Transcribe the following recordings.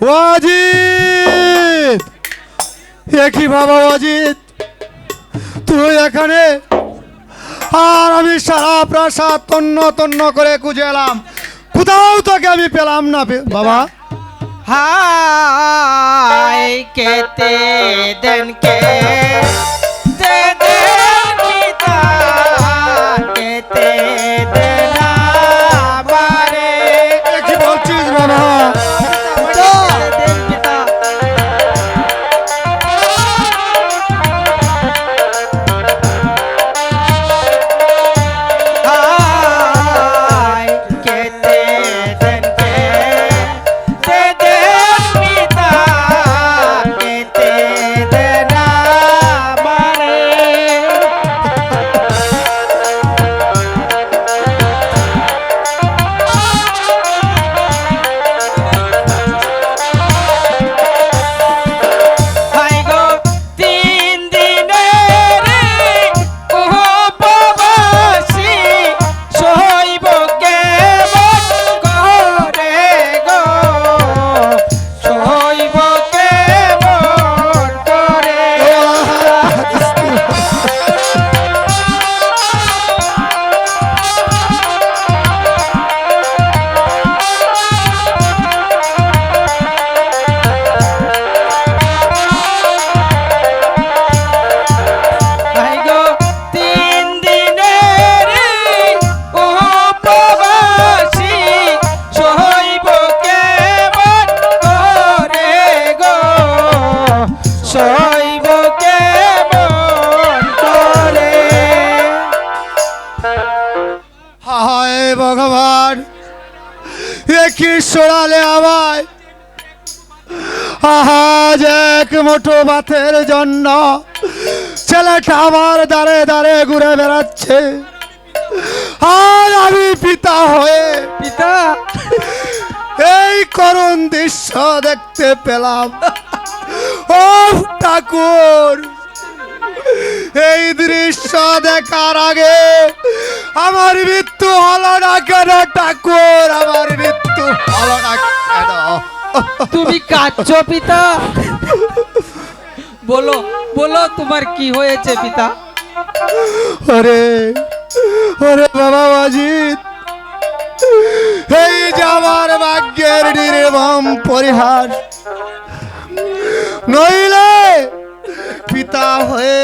অজিত, একই বাবা অজিত, তুই এখানে? আর আমি সারা প্রাসাদ তন্ন তন্ন করে খুঁজে এলাম, কোথাও তোকে আমি পেলাম না বাবা। হাই কেতে দেন কে দে দে পিতা কেতে দেন আমারে। কি বলছিস বাবা? দেন পিতা হাই কেতে দেন কে দে দে পিতা কেতে দেন আমারে। হাই গো তিন দিনের উপবাসী সইব কেমন করে গো, সইব কেমন করে। হাই গো তিন দিনের উপবাসী সইব কেমন করে গো, সইব কেমন করে। হায় ভগবান, একই সরালে আমায় আজ এক মুঠো ভাতের জন্য ছেলেটা আমার দাঁড়ে দাঁড়ে ঘুরে বেড়াচ্ছে, আর আমি পিতা হয়ে পিতা এই করুণ দৃশ্য দেখতে পেলাম। ও ঠাকুর, এই দৃশ্য দেখার আগে আমার মৃত্যু হলো না কেন ঠাকুর? আমার মৃত্যু হলো না কেন? তুমি কাঁদছো পিতা? বলো বলো তোমার কি হয়েছে পিতা? ওরে ওরে বাবা অজিত, এই যে আমার ভাগ্যের নির্মম পরিহাস, নইলে পিতা হয়ে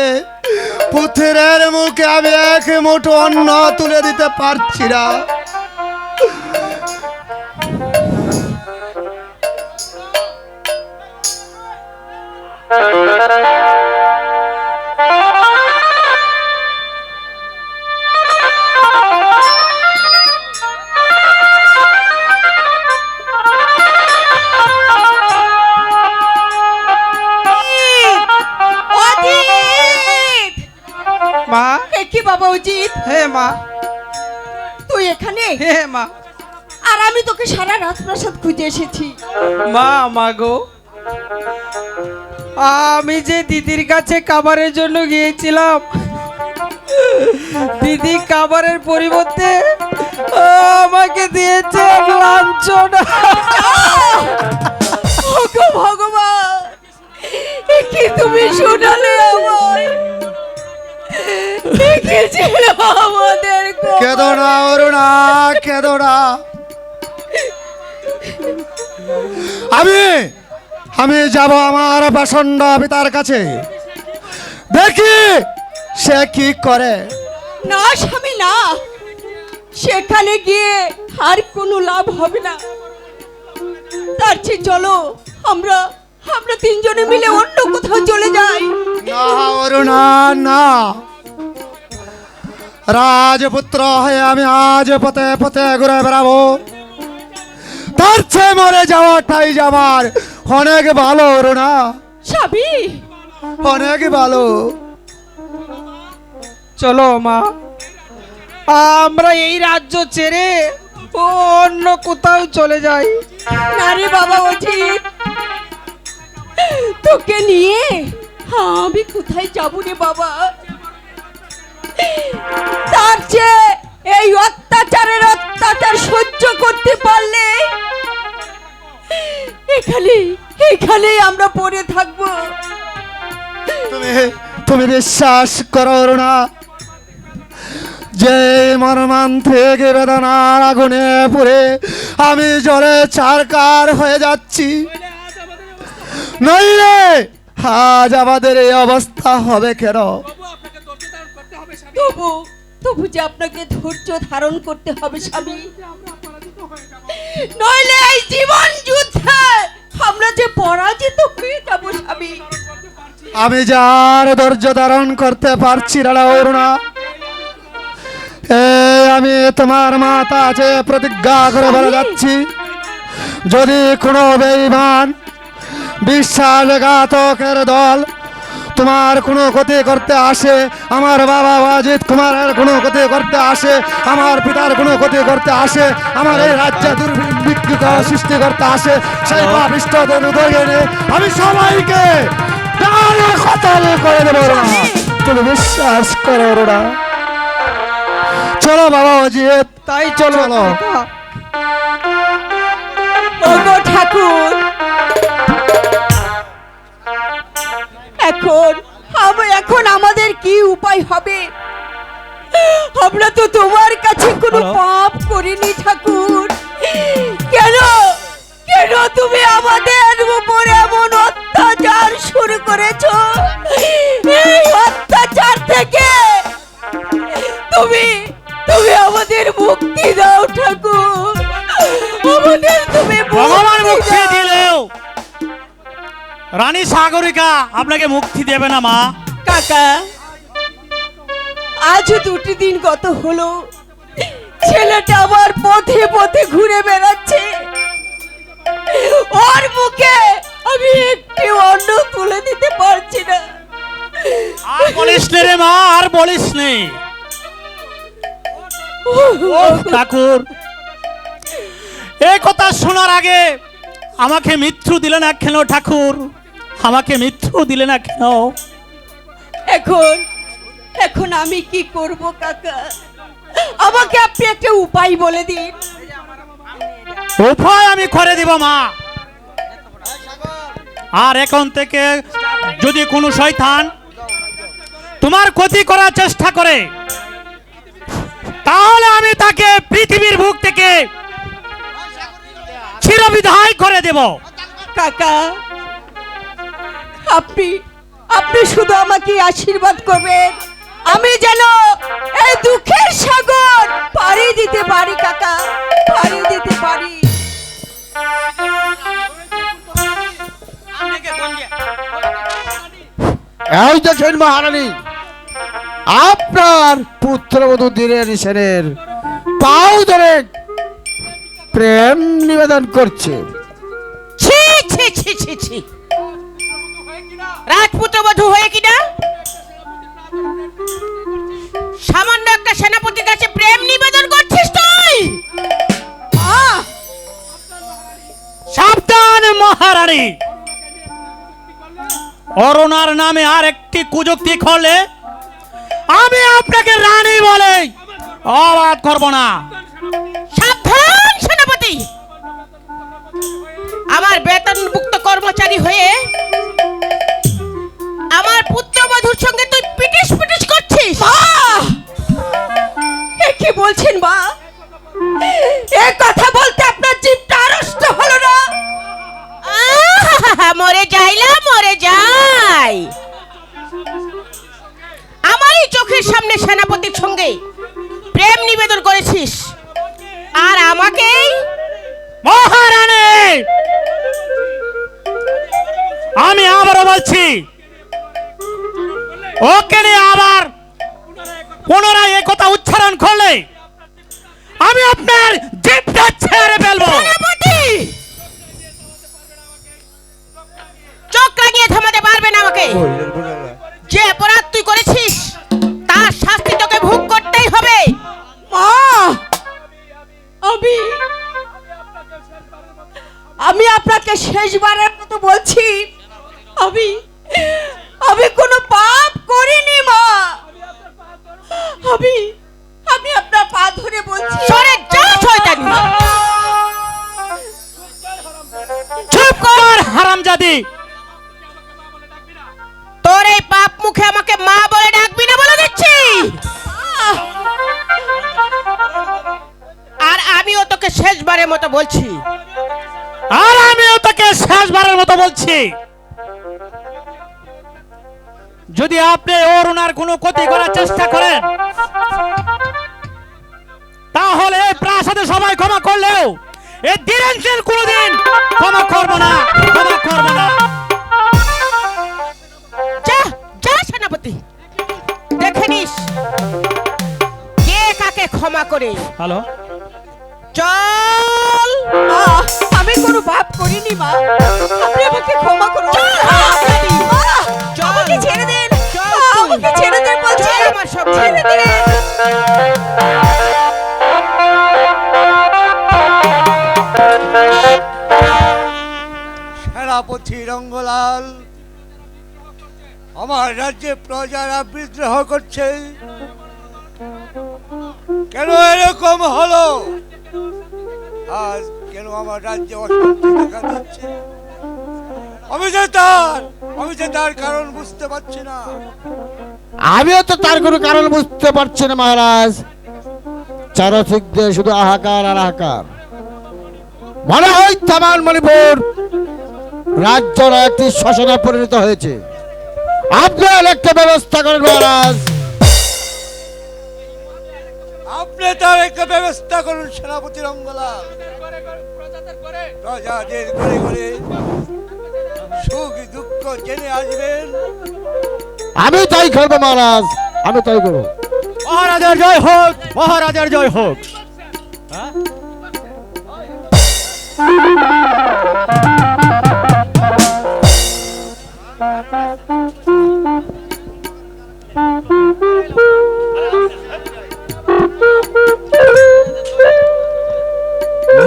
পুত্রের মুখে আমি এক মুঠো অন্ন তুলে দিতে পারছি না। অজিত! মা এ কি বাবা অজিত, হে মা, তুই এখানে? হে মা, আর আমি তোকে সারা রাজপ্রাসাদ খুঁজে এসেছি। মা মা গো, আমি যে দিদির কাছে খাবারের জন্য গিয়েছিলাম, দিদি খাবারের পরিবর্তে আমাকে দিয়েছে লাঞ্ছনা। ওগো ভগবান, এ কি তুমি শোনালে আমায়? এ কি ছিল আমাদের গো? কেঁদো না অরুণা, কেঁদো না। আমি আমি যাব আমার প্রচন্ড পিতার কাছে, দেখি সে কি করে। না স্বামী না, সেখানে গিয়ে আর কোনো লাভ হবে না। তার চেয়ে চলো আমরা আমরা তিনজনে মিলে অন্য কোথাও চলে যাই। না অরুণা, না। রাজপুত্র হয়ে আমি আজ পথে পথে ঘুরে বেড়াবো, তার চেয়ে মরে যাওয়াটাই আমার অনেক ভালো অরুণা, স্বামী অনেক ভালো। চলো মা, আমরা এই রাজ্য ছেড়ে অন্য কোথাও চলে যাই। না রে বাবা অজিত, তোকে নিয়ে আমি কোথায় যাবো রে বাবা? তার চেয়ে এই অত্যাচার সহ্য করতে পারলে এখানেই আমরা পড়ে থাকবো। তুমি তুমি বিশ্বাস করো না, যে মর্মান্তিক বেদনার আগুনে পুড়ে আমি জলে ছারকার হয়ে যাচ্ছি, নইলে আজ আমাদের এই অবস্থা হবে কেন? তবু তবু যে আপনাকে ধৈর্য ধারণ করতে হবে স্বামী, নইলে এই জীবন যুদ্ধে আমরা যে পরাজিত হয়ে যাব স্বামী। আমি যার ধৈর্য ধারণ করতে পারছি না অরুণা, আমি তোমার মাতা আছে প্রতিজ্ঞা করে বলে যাচ্ছি, যদি কোনো বেঈমান বিশ্বাসঘাতকের দল তোমার কোনো ক্ষতি করতে আসে, আমার বাবা ওয়াজিদ কুমারের কোনো ক্ষতি করতে আসে, আমার পিতার কোনো ক্ষতি করতে আসে, আমার এই রাজ্যে দুর্ভিক্ষ সৃষ্টি করতে আসে, সেই পাপিষ্ঠদের উদয় আমি সবাইকে ডালে কতালে করে দেবো না। তুমি বিশ্বাস করো না? চলো বাবা ওয়াজিদ, তাই চলো চলো। কাকা। ওগো ঠাকুর, এখন আমাদের কি উপায় হবে? আমরা তো তোমার কাছে কোনো পাপ করিনি ঠাকুর, কেন কেন তুমি আমাদের উপর এমন অত্যাচার শুরু করেছো? এই অত্যাচার থেকে তুমি তুমি আমাদের মুক্তি দাও ঠাকুর, আমাদের তুমি ভগবান মুক্তি দাও। দিলেও রানী সাগরিকা আপনাকে মুক্তি দেবে না মা। কাকা, আজ 2টি দিন গত হলো, ছেলেটা আবার পথে পথে ঘুরে বেড়াচ্ছে, ওর মুখে আমি একটি অন্ন তুলে দিতে পারছি না। আর বলিস নে রে মা, আর বলিস নে। ঠাকুর, এই কথা শোনার আগে আমাকে মৃত্যু দিলে না কেন ঠাকুর? আমাকে মৃত্যু দিলে না কেন? এখন এখন আমি কি করব কাকা? আমাকে আপনি একটা উপায় বলে দিন। উপায় আমি করে দিব মা। আর এখন থেকে যদি কোনো শয়তান তোমার ক্ষতি করার চেষ্টা করে, তাহলে আমি তাকে পৃথিবীর বুক থেকে চিরবিদায় করে দেব। কাকা, আপনি আপনি শুধু আমাকে আশীর্বাদ করবেন, আমি যেন এই দুঃখের সাগর পাড়ি দিতে পারি কাকা, পাড়ি দিতে পারি। এই দেখেন মহারানী, আপনার পুত্রবধূ ধীরেন সেনের পাও ধরে প্রেম নিবেদন করছে। ছি ছি ছি ছি ছি, রাজপুত্রবধূ হয়ে কিনা সামান্য একটা সেনাপতির কাছে প্রেম নিবেদন করছিস তুই? আহ! সাবধান মহারানী, অরুণার নামে আর একটি কুযুক্তি করলে আমি আপনাকে রানী বলে অবাদ করব না। সাবধান সেনাপতি, আমার বেতনভুক্ত কর্মচারী হয়ে আমার পুত্রবধূর সঙ্গে তুই পিটিস পিটিস করছিস। এ কি বলছেন মা? এ কথা বলতে আপনার জিভটা আড়ষ্ট হলো না? মরে যাইলা মরে যাই, আমারই চোখের সামনে সেনাপতির সঙ্গে প্রেম নিবেদন করেছিস, আর আমাকেই মহারানী, আমি আবারও বলছি, ওকে নিয়ে আবার পুনরায় এই কথা উচ্চারণ করলে আমি আপনার জিভটা ছেড়ে ফেলবো। সেনাপতি চোখ লাগিয়ে থামাতে পারবে না আমাকে। যে অপরাধ তুই করেছিস তার শাস্তি তোকে ভোগ করতেই হবে। মা, আমি আপনাকে শেষবারের মতো বলছি, আমি আমি কোনো পাপ করিনি মা। আমি আমি আপনার পা ধরে বলছি, সরে যা শয়তানি। চুপ কর। হারামজাদি, তোর এই পাপ মুখে আমাকে মা বলে ডাকবি না বলে দিচ্ছি। আর আমিও তোকে শেষবারের মতো বলছি, আর আমিও তোকে শেষবারের মতো বলছি, যদি আপনি ওর ওনার কোনো ক্ষতি করার চেষ্টা করেন, তাহলে এই প্রাসাদে সবাই ক্ষমা করলেও এই ধীরেন্দ্রের কোনোদিন ক্ষমা করবো না, ক্ষমা করবো না। যা যা সেনাপতি, দেখে নিস কে কাকে ক্ষমা করে। হ্যালো, চল। মা, আমি কোনো পাপ করিনি মা, আপনি আমাকে ক্ষমা করুন। চল, মা, চল। আমাকে ছেড়ে দিন, চল মা, তুই। আমাকে ছেড়ে দিন বলছি, চল আমার সঙ্গে। ছেড়ে দিন। সেনাপতি রঙ্গলাল, আমার রাজ্যে প্রজারা বিদ্রোহ করছে, কেন এরকম হলো? আজ কেন আমার রাজ্যে অশান্তি দেখা দিচ্ছে? আমি যে তার কারণ বুঝতে পারছি না। আমিও তো তার কোনো কারণ বুঝতে পারছি না মহারাজ। চারদিক দিয়ে শুধু হাহাকার আর হাহাকার। মনে হয় তামান মণিপুর রাজ্যরা একটি শ্মশানে পরিণত হয়েছে। আপনার একটা ব্যবস্থা করেন মহারাজ। আপনি তার একটা ব্যবস্থা করুন সেনাপতি রঙ্গলাল। প্রজাদের ঘরে ঘরে সুখ দুঃখ জেনে আসবেন। আমি তাই করবো মহারাজ, আমি তাই করবো। মহারাজের জয় হোক, মহারাজের জয় হোক।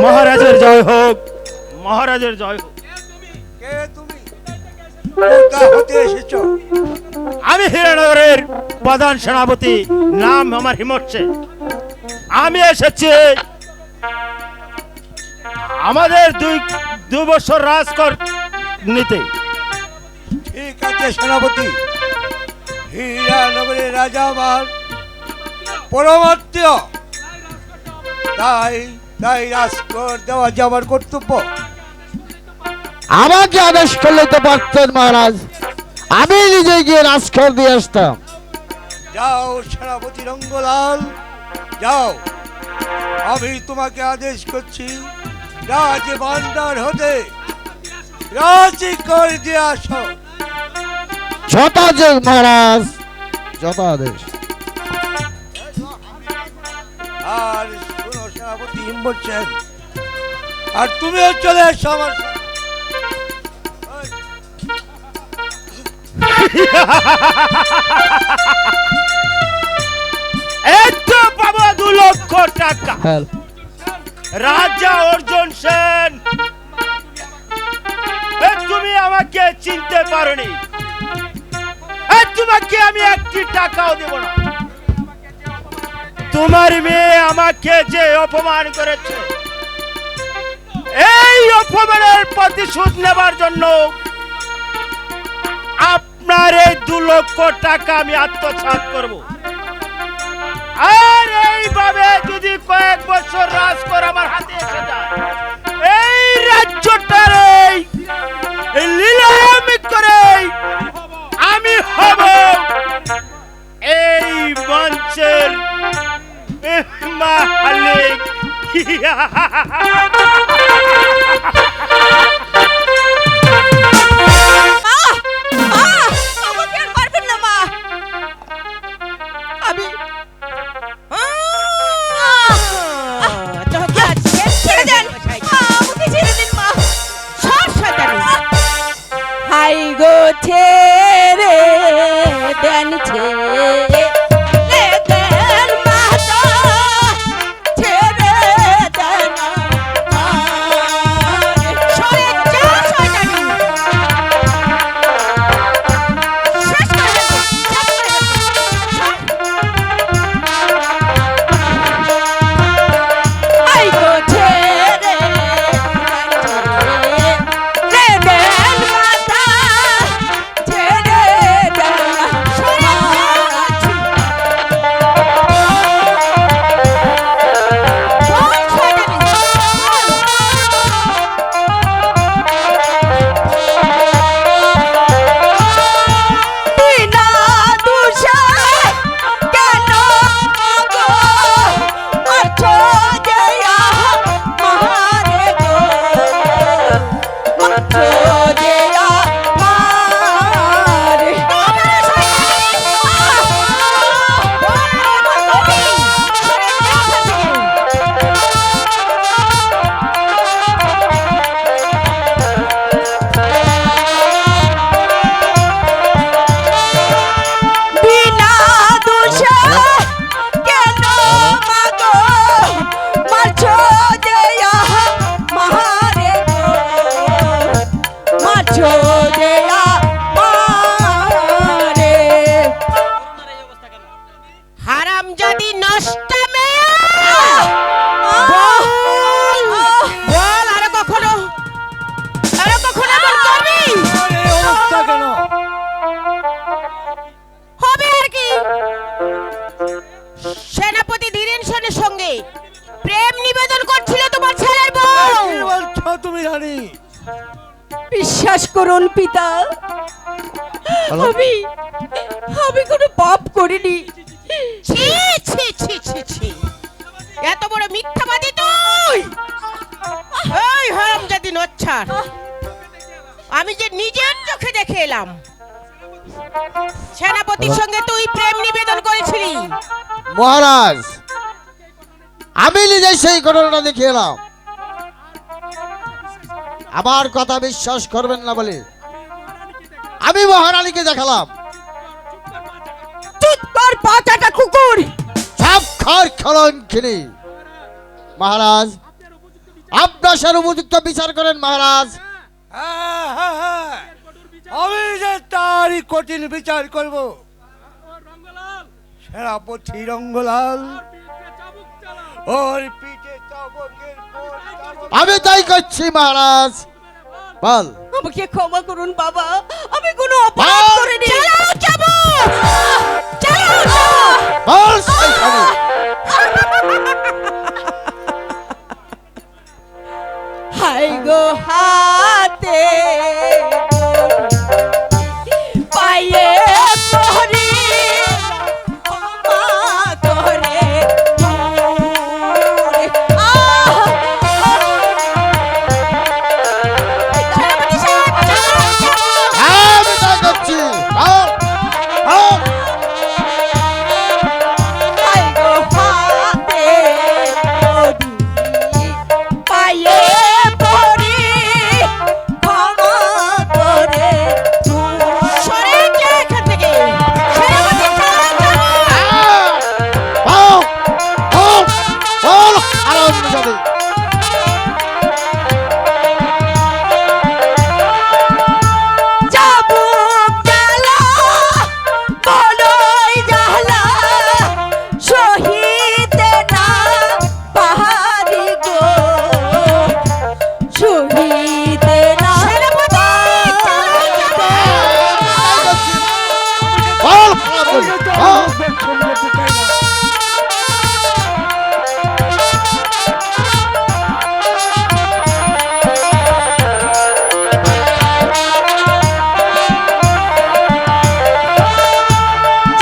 মহারাজের জয় হোক, মহারাজের জয় হোক। কে তুমি? কোথা হতে এসেছো? আমি হীরানগরের প্রধান সেনাপতি, নাম আমার হিমত সেন। আমি এসেছি আমাদের দুই বছর রাজকর নিতে। ঠিক আছে সেনাপতি, হীরানগরের রাজা আমার পরমাত্মীয়, তাই তাই রাজকর দেওয়া যাবার কর্তব্য। আমাকে আদেশ করলে তো পারতেন মহারাজ, আমি নিজে গিয়ে রাজখর দিয়ে আসতাম। যাও সেনাপতি রঙ্গলাল, যাও, আমি তোমাকে আদেশ করছি রাজ ভান্ডার হতে রাজকর দিয়ে আসো। যথাদেশ মহারাজ, যথাদেশ। আর শুনো সেনাপতি হিম্মত সেন, আর তুমিও চলে এসো আমার সঙ্গে। এই তো পাবো 2 লক্ষ টাকা। রাজা অর্জুন সেন, তুমি আমাকে চিনতে পারোনি, তোমাকে আমি 1 টাকাও দেব না। তোমার মেয়ে আমাকে যে অপমান করেছে, এই অপমানের প্রতিশোধ নেবার জন্য আপনার এই 2 লক্ষ টাকা আমি আত্মসাৎ করব। আর এইভাবে যদি কয়েক বছর রাজকর আমার হাতে এসে যায়, এই রাজ্যটার এই লীলামি করে আমি হব এই মঞ্চের মালিক। মা, মা, আমাকে আর মারবেন না মা। আমি তোকে আজকে ছেড়ে দেন, মা, আমাকে ছেড়ে দিন মা। হাই গো ছেড়ে দেন, ছেড়ে দেন মাতা, ছেড়ে দেন আমায়। হারামজাদি নষ্টামে বল আরো কখনো এমন করবি? আরে অবস্থা কেন? হবে আর কি, সেনাপতি ধীরেন সেনের সঙ্গে প্রেম নিবেদন করছিল তোমার ছেলের বউ। কি বলছো তুমি রানী? বিশ্বাস করুন পিতা, আমি আমি কোনো পাপ করিনি। ছি ছি ছি ছি ছি, এত বড় মিথ্যাবাদী তুই! এই হারামজাদি নচ্ছার, আমি যে নিজের চোখে দেখে এলাম সেনাপতির সঙ্গে তুই প্রেম নিবেদন করেছিলি। মহারাজ, আমি নিজে সেই ঘটনাটা দেখে এলাম। আমার কথা বিশ্বাস করবেন না বলে আমি মহারানীকে দেখালাম। চুপ কর পাচাটা কুকুর! সব খার কলঙ্কিনী। মহারাজ, আপনার সার উপযুক্ত বিচার করেন মহারাজ। হ্যাঁ, হ্যাঁ, হ্যাঁ। আমি যে তারই কঠিন বিচার করব। সেনাপতি রঙ্গলাল ওর পিঠে চাবুকের পর চাবুক। আমি তাই করছি মহারাজ। বল আমাকে ক্ষমা করুন বাবা, আমি কোনো অপরাধ বল। করিনি। বল সেইখানে। হাই গো হাতে পায়ে পড়ি ক্ষমা করে আমি তাই করছি। বল, বল। হাই গো হাতে পায়ে পড়ি ক্ষমা করে সরে যা এখান থেকে, সেনাপতি বল, বল, বল, হারামজাদি। চাবুক জ্বালা বলই জ্বালা শহীদ না পাহাড়ি গো শহীদ না বল, হারামজাদি, বল।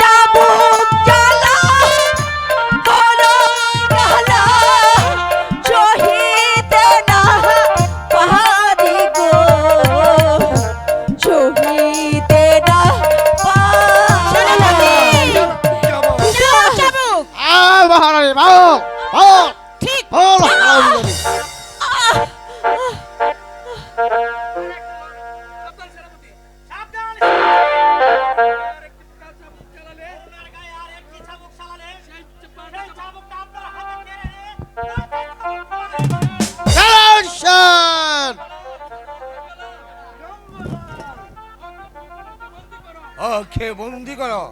চাবুক জ্বালা বলই জ্বালা শহীদ না পাহাড়ি গো শহীদ না পাহাড়ি চাবুক। মহারানী, বল, বল, ঠিক বল, হারামজাদি। Attention! ওকে বন্দি করো।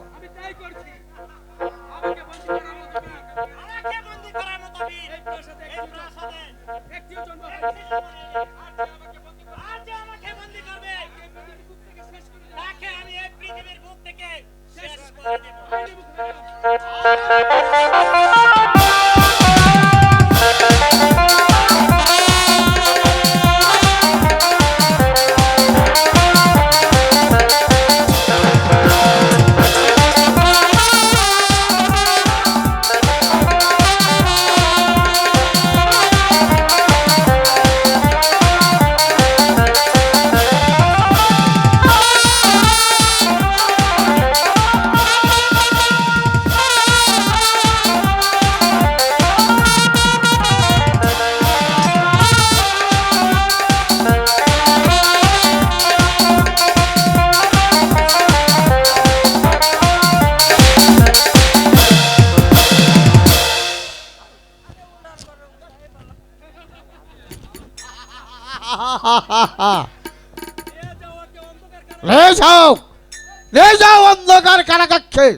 ले जाओ अंधकार काराकक्षे।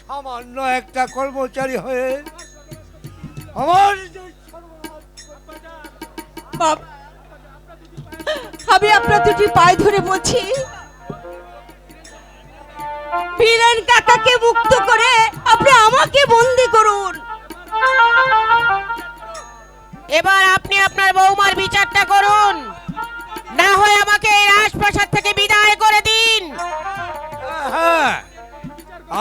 সামান্য একটা কর্মচারী হয়ে আমার যে বাপ, আমি আপনার দুটি পায়ে ধরে বলছি, বীরেন কাকাকে মুক্ত করে আপনি আমাকে বন্দি করুন। এবার আপনি আপনার বৌমার বিচারটা করুন, না হয় আমাকে এই রাজপ্রাসাদ থেকে বিদায় করে দিন। হ্যাঁ,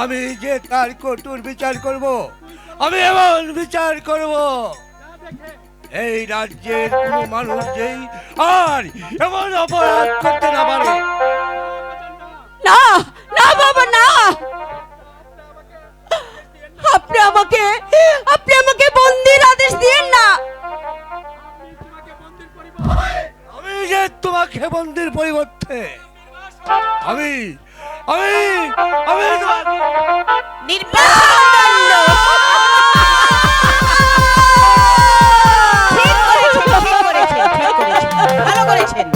আমি যে তার কঠোর বিচার করব, আমি এমন বিচার করব এই রাজ্যের কোনো মানুষ যেই আর এমন অপরাধ করতে না পারে। না না বাবা, না, আপনি আমাকে বন্দির আদেশ দিয়েন না। আমি যে তোমাকে বন্দির পরিবর্তে আমি আমি আমি নির্বাসন ঠিক করেছেন, ভালো করেছেন।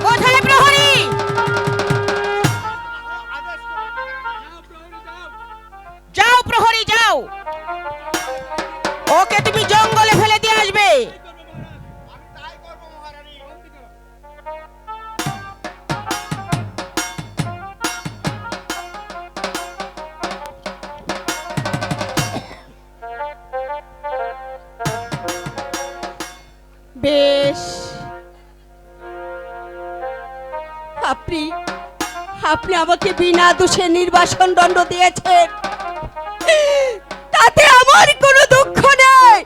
কোথায় প্রহরী? যাও প্রহরী, যাও, ওকে তুমি জঙ্গলে ফেলে দিয়ে আসবে। বেশ, আপনি আমাকে বিনা দোষে নির্বাসন দণ্ড দিয়েছেন, তাতে আমার কোনো দুঃখ নেই।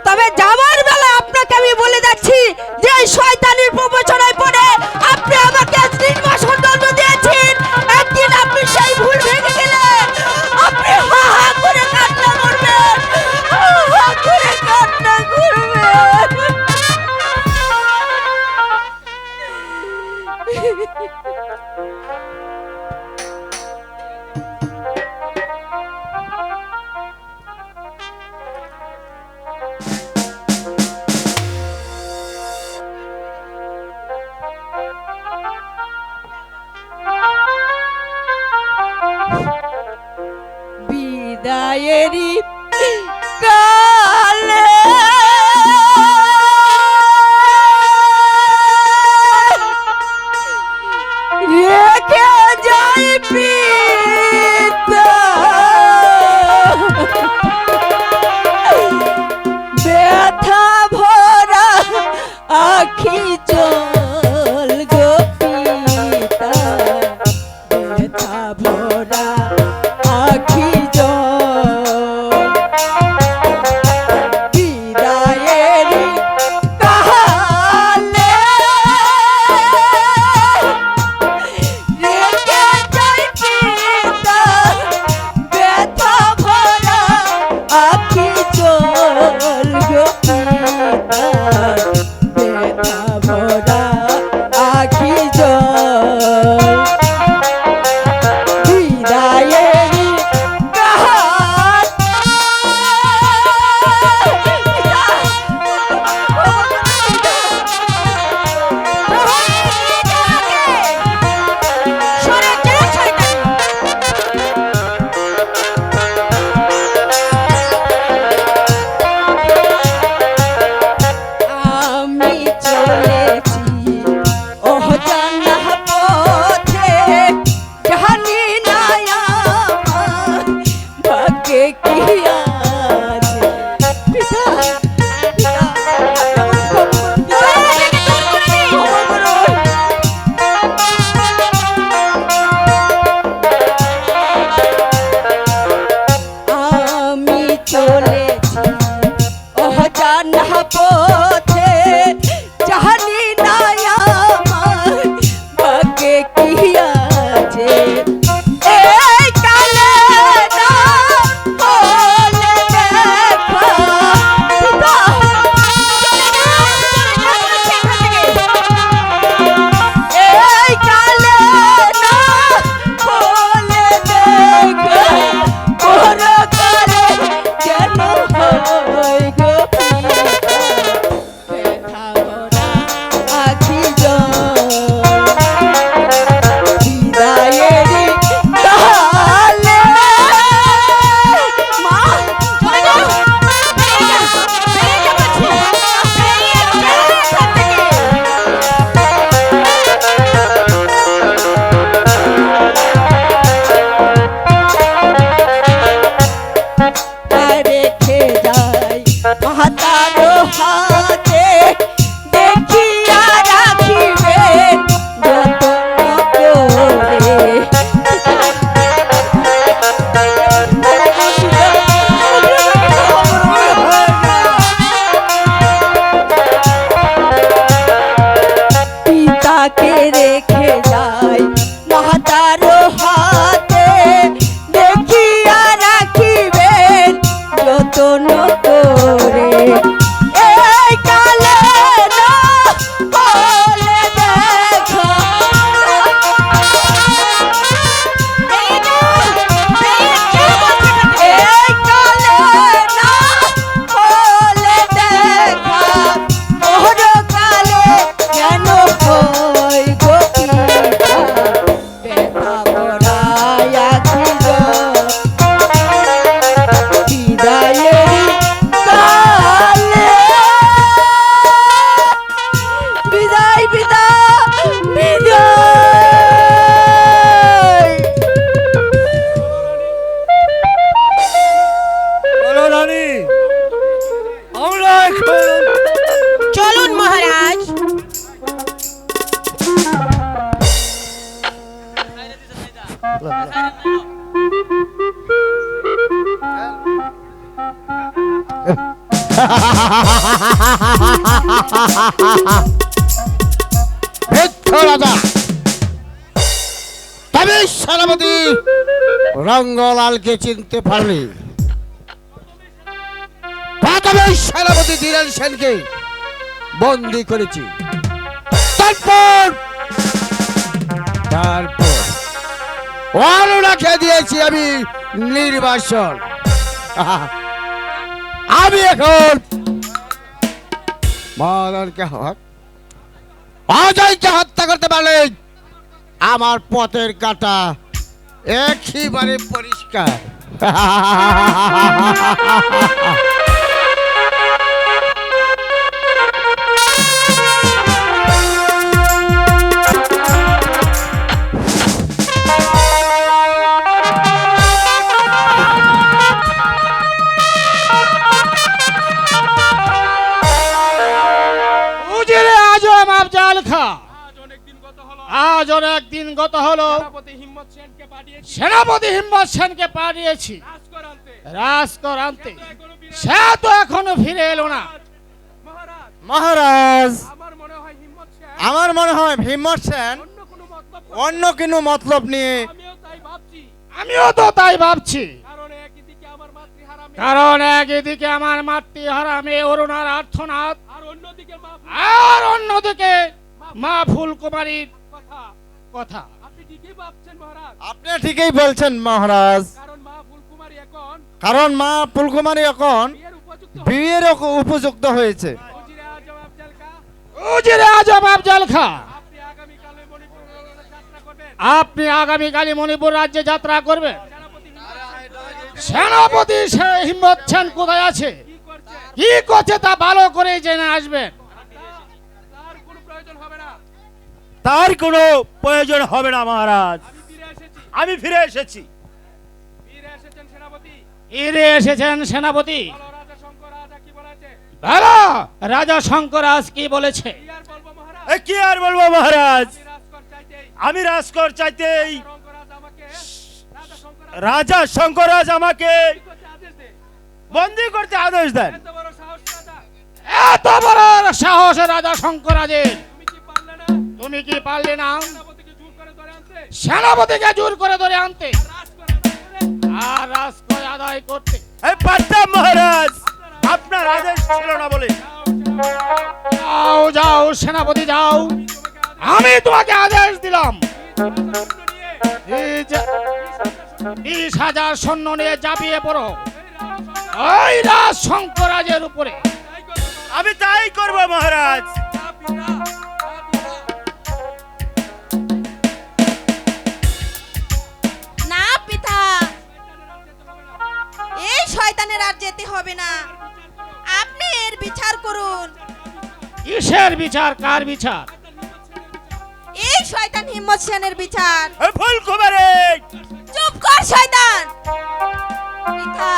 তবে যাবার বেলা আপনাকে আমি বলে যাচ্ছি যে এই শয়তানির প্রবচনায় পড়ে আপনি আমাকে আজ নির্বাসন দণ্ড দিয়েছেন, একদিন আপনি সেই ভুল ভেঙে গেলে আপনি হা হা করে কান্না করবেন, হা হা করে কান্না করবেন। বিদায়েরই কালে রেখে যাই পিতা, ব্যথা ভরা আখি জল গো পিতা, ব্যথা ভরা আখি জল, বিদায়েরই কালে রেখে যাই পিতা, ব্যথা ভরা আখি জল গো পিতা, ব্যথা ভরা আখি জল, বিদায়ে বৃদ্ধ রাজা, তবে সেনাপতি রঙ্গলালকে চিনতে পারলি? প্রথমে সেনাপতি ধীরেন সেনকে বন্দি করেছি, তারপর অরুণাকে দিয়েছি আমি নির্বাসন। আমি এখন মদনকে অজয়কে হত্যা করতে পারলে আমার পথের কাঁটা একেবারে পরিষ্কার। উজিরে আজম আফজাল খা, আজ অনেক দিন গত হলো সেনাপতি হিম্মত সেনকে পাঠিয়েছি রাজকর আনতে, সে তো এখনো ফিরে এলো না। মহারাজ, আমার মনে হয় হিম্মত সেন অন্য কোনো মতলব নিয়ে। আমিও তো তাই ভাবছি, কারণ একদিকে আমার মাতৃ হারামে অরুণার আর্থনাদ, আর অন্যদিকে মা ফুলকুমারীর কথা। আপনি ঠিকই বলছেন মহারাজ, কারণ মা ফুলকুমারী এখন বিয়ের উপযুক্ত হয়েছে। উজিরে আজম আফজাল খা, আপনি আগামীকালই মণিপুর রাজ্যে যাত্রা করবেন। সেনাপতি হিম্মত সেন কোথায় আছে, কি করছে তা ভালো করে জেনে আসবেন। তার কোনো প্রয়োজন হবে না মহারাজ, আমি ফিরে এসেছি। ফিরে এসেছেন সেনাপতি? ভালো, রাজা শঙ্কর আজ কি বলেছে? কি আর বলবো মহারাজ, আমি রাজকর চাইতেই রাজা শঙ্করাজ আমাকে বন্দী করতে আদেশ দেন। এত বড় সাহস রাজা শঙ্করাজের, তুমি কি পারলে না সেনাপতিকে জোর করে ধরে আনতে আর রাজকর আদায় করতে? পারতাম মহারাজ, আপনার আদেশ ছিল না বলে। যাও যাও সেনাপতি যাও, আমি তোমাকে আদেশ দিলাম 20,000 সৈন্য নিয়ে ঝাঁপিয়ে পড়ো ওই রাজ শঙ্করাজের উপরে। আমি তাই করব মহারাজ। না পিতা, এই শয়তানের আর যেতে হবে না, আপনি এর বিচার করুন। কিসের বিচার, কার বিচার? এই শয়তান হিম্মত সেনের বিচার। ফুলকুমারী, চুপ কর শয়তান। পিতা,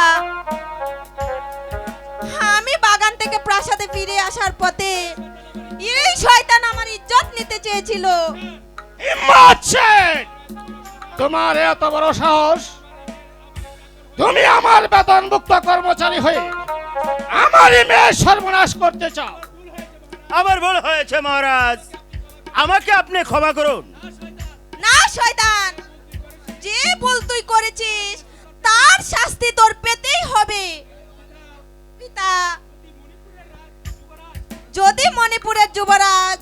আমি বাগান থেকে প্রাসাদে ফিরে আসার পথে এই শয়তান আমার ইজ্জত নিতে চেয়েছিল। হিম্মত সেন, তোমার এত বড় সাহস, তুমি আমার বেতনভুক্ত কর্মচারী হয়ে আমারই মেয়ের সর্বনাশ করতে চাও? আমার ভুল হয়েছে মহারাজ, আমাকে আপনি ক্ষমা করুন। না শয়তান, যে ভুল তুই করেছিস তার শাস্তি তোর পেতেই হবে। পিতা, যদি মণিপুরের যুবরাজ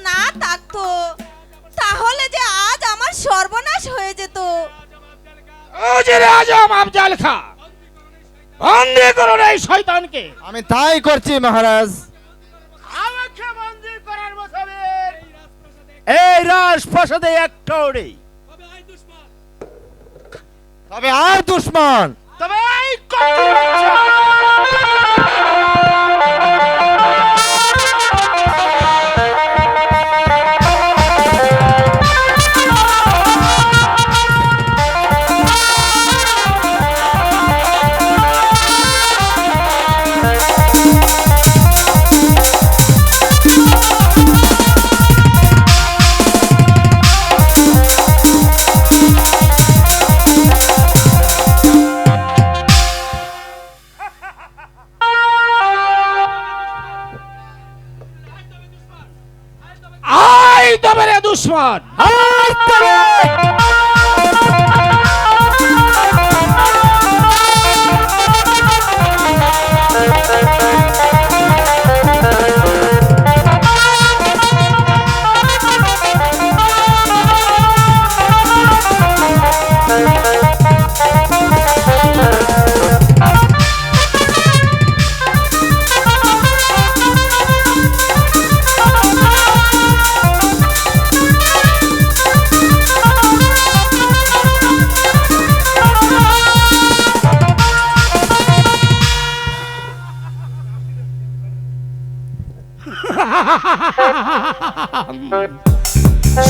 না থাকতো তাহলে যে আজ আমার সর্বনাশ হয়ে যেত। উজিরে আজম আফজাল খা, বন্দী করুন এই শয়তানকে। আমি তাই করছি মহারাজ। আমাকে বন্দী করার মোতাবেক এই রাজপ্রাসাদে একটাও নেই, তবে আর দুশ্মন, তবে এই কর্তৃপক্ষ। দুশ্মন।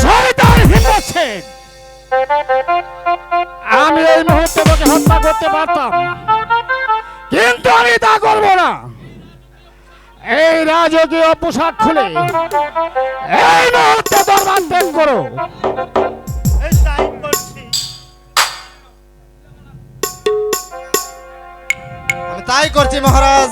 শয়তান হিম্মত সেন, আমি এই মুহূর্তে তোকে হত্যা করতে পারতাম, কিন্তু আমি তা করব না। এই রাজকীয় পোশাক খুলে এই মুহূর্তে দরবার ত্যাগ করো। আমি তাই করছি মহারাজ।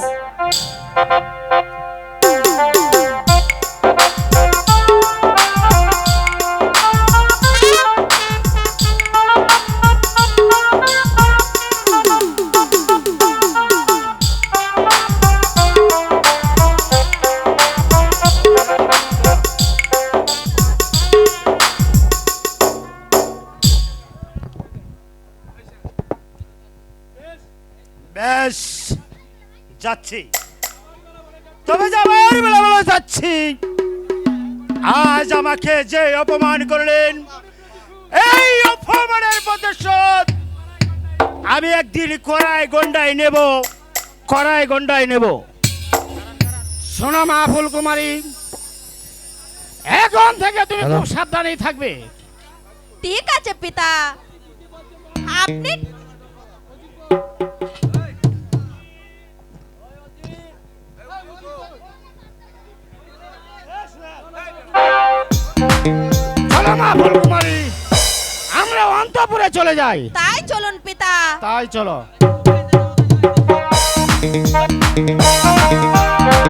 বেশ, যাচ্ছি, তবে যাবার বেলা যাচ্ছি। আজ আমাকে যে অপমান করলেন, এই অপমানের প্রতিশোধ আমি একদিন কড়াই গন্ডায় নেব। শোনো মা ফুলকুমারী, এখন থেকে তুমি খুব সাবধানেই থাকবে। ঠিক আছে পিতা, আপনি চলো মা ফুলকুমারী, আমরা অন্তঃপুরে চলে যাই। তাই চলুন পিতা। তাই চলো।